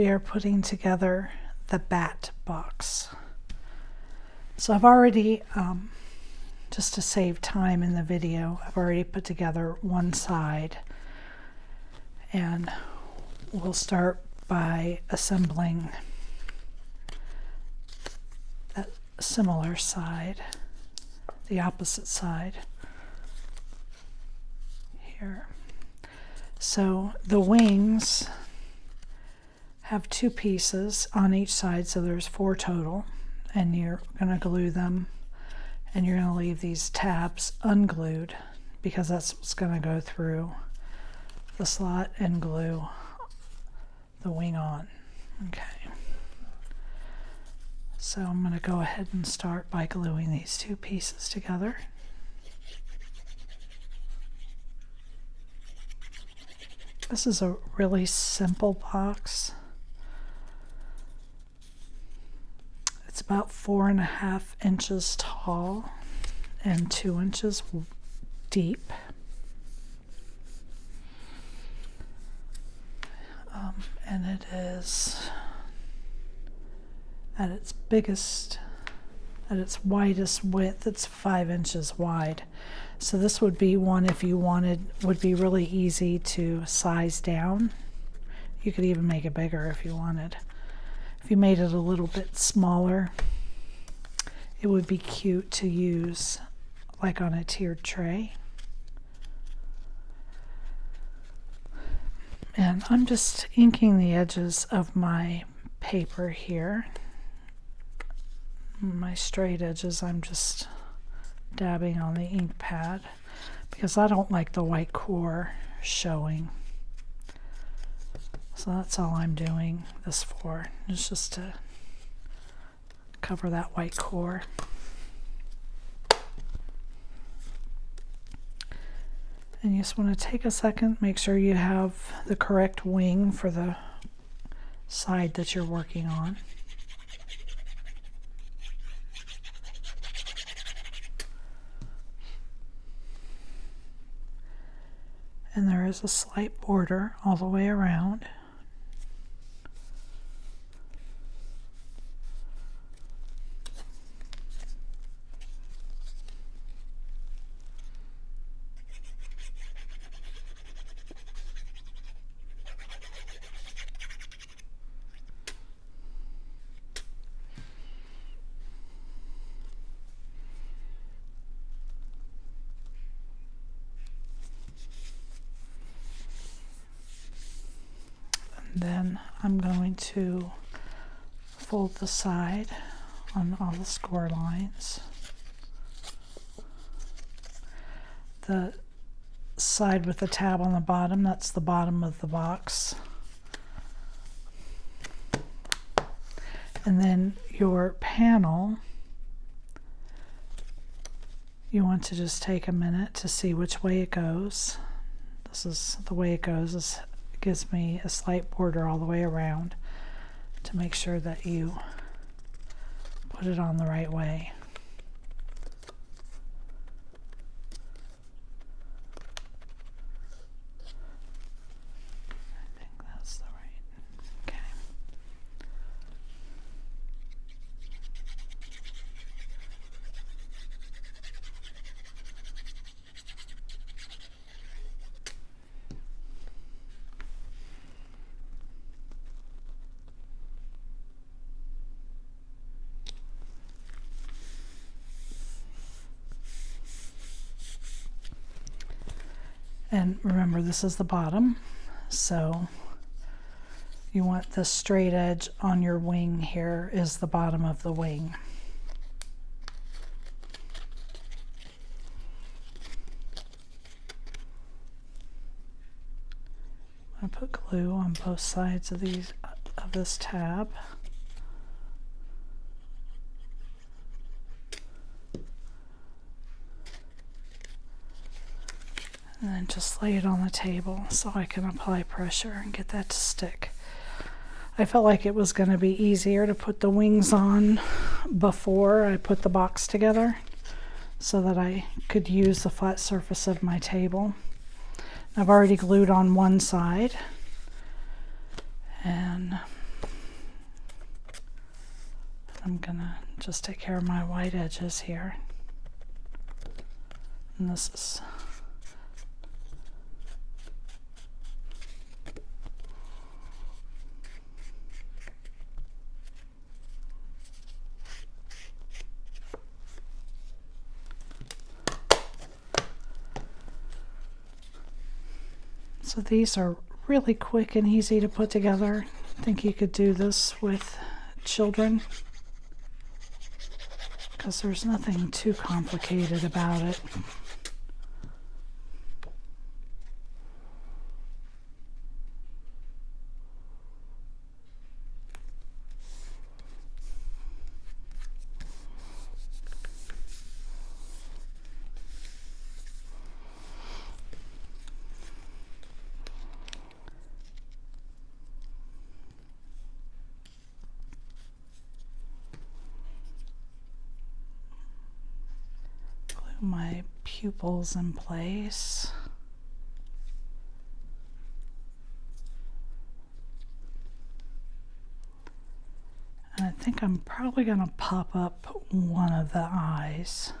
We are putting together the bat box. So I've already, just to save time in the video, I've already put together one side, and we'll start by assembling that similar side, the opposite side here. So the wings have 2 pieces on each side, so there's 4 total, and you're going to glue them, and you're going to leave these tabs unglued because that's what's going to go through the slot and glue the wing on. Okay, so I'm going to go ahead and start by gluing these 2 pieces together. This is a really simple box. It's about 4.5 inches tall and 2 inches deep. And it is at its biggest, at its widest width, it's 5 inches wide. So this would be one, if you wanted, would be really easy to size down. You could even make it bigger if you wanted. If you made it a little bit smaller, it would be cute to use like on a tiered tray. And I'm just inking the edges of my paper here. My straight edges, I'm just dabbing on the ink pad because I don't like the white core showing. So that's all I'm doing this for. It's just to cover that white core. And you just want to take a second, make sure you have the correct wing for the side that you're working on. And there is a slight border all the way around. Then I'm going to fold the side on all the score lines. The side with the tab on the bottom, that's the bottom of the box. And then your panel, you want to just take a minute to see which way it goes. This is the way it goes. This gives me a slight border all the way around to make sure that you put it on the right way. I think that's the right, okay. And remember, this is the bottom, so you want the straight edge on your wing here is the bottom of the wing. I put glue on both sides of this tab. And then just lay it on the table so I can apply pressure and get that to stick. I felt like it was going to be easier to put the wings on before I put the box together so that I could use the flat surface of my table. I've already glued on one side, and I'm gonna just take care of my white edges here. And this is so these are really quick and easy to put together. I think you could do this with children because there's nothing too complicated about it. My pupils in place. And I think I'm probably going to pop up one of the eyes.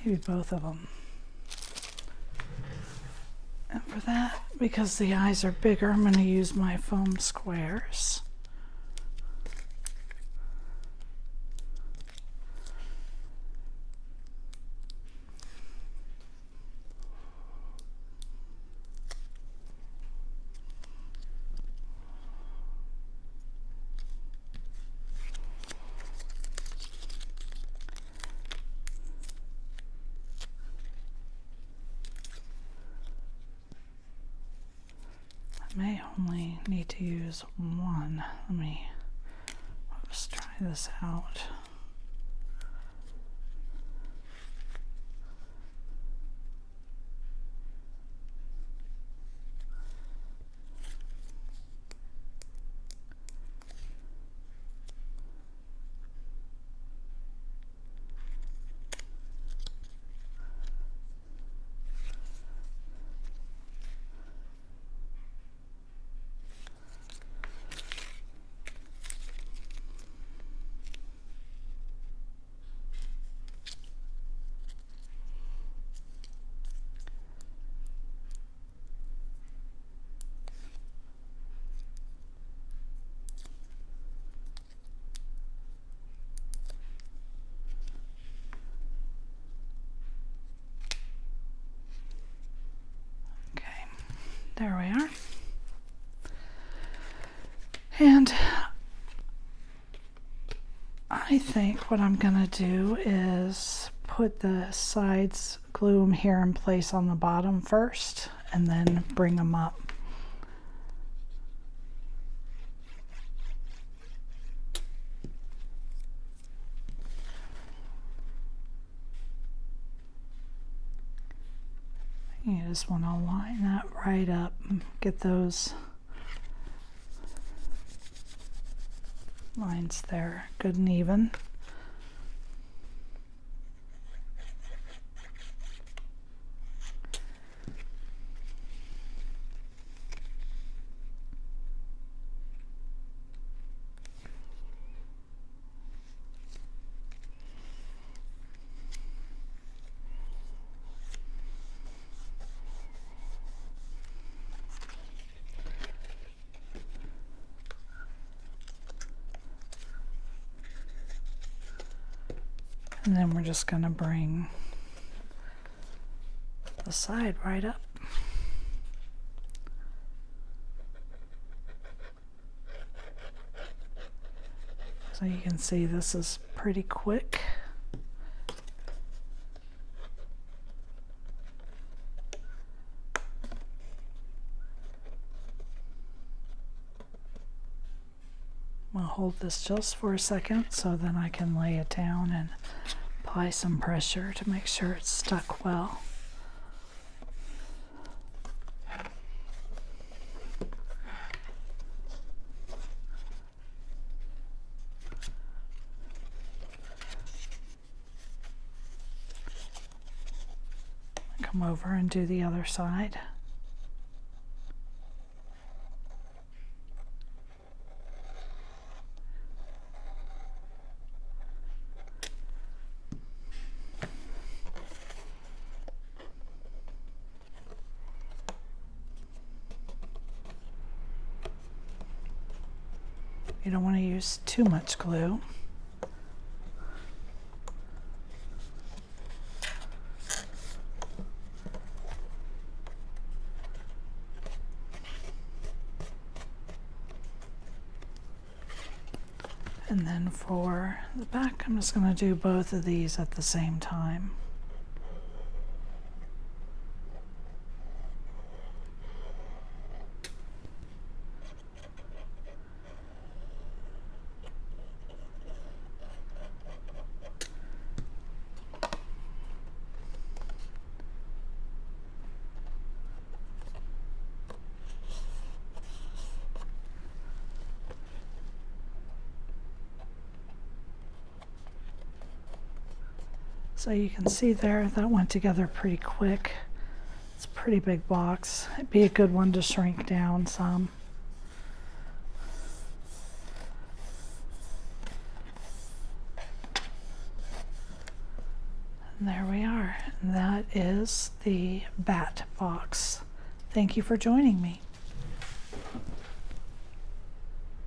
Maybe both of them. And for that, because the eyes are bigger, I'm going to use my foam squares. May only need to use one. Let's try this out. There we are. And I think what I'm going to do is put the sides, glue them here in place on the bottom first, and then bring them up. You just want to line that right up and get those lines there good and even. And then we're just going to bring the side right up. So you can see this is pretty quick. I'll hold this just for a second so then I can lay it down and apply some pressure to make sure it's stuck well. come over and do the other side. You don't want to use too much glue. And then for the back, I'm just going to do both of these at the same time. So you can see there, that went together pretty quick. It's a pretty big box. It'd be a good one to shrink down some. And there we are. And that is the bat box. Thank you for joining me.